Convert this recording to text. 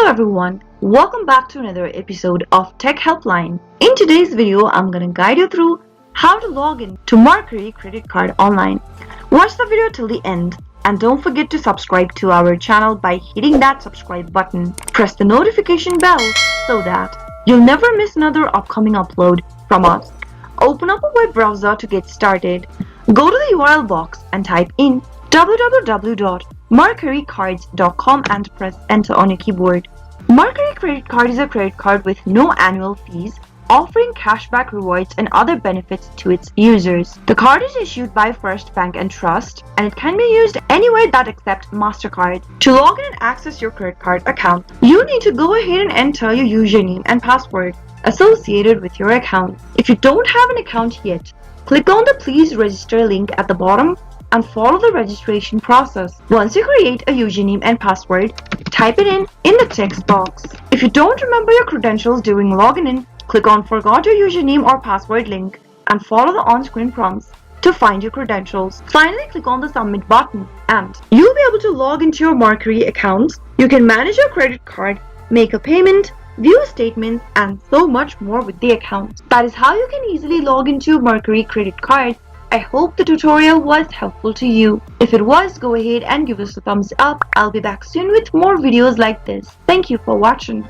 Hello everyone, welcome back to another episode of Tech Helpline. In today's video, I'm going to guide you through how to log in to Mercury credit card online. Watch the video till the end and don't forget to subscribe to our channel by hitting that subscribe button. Press the notification bell so that you'll never miss another upcoming upload from us. Open up a web browser to get started. Go to the URL box and type in www.mercurycards.com and press enter on your keyboard. Mercury credit card is a credit card with no annual fees, offering cashback rewards and other benefits to its users. The card is issued by First Bank and Trust, and it can be used anywhere that accepts MasterCard. To log in and access your credit card account, you need to go ahead and enter your username and password associated with your account. If you don't have an account yet, click on the Please Register link at the bottom and follow the registration process. Once you create a username and password, type it in the text box. If you don't remember your credentials during logging in, click on Forgot your username or password link and follow the on-screen prompts to find your credentials. Finally, click on the Submit button and you'll be able to log into your Mercury account. You can manage your credit card, make a payment, view statements, and so much more with the account. That is how you can easily log into Mercury credit card. I hope the tutorial was helpful to you. If it was, go ahead and give us a thumbs up. I'll be back soon with more videos like this. Thank you for watching.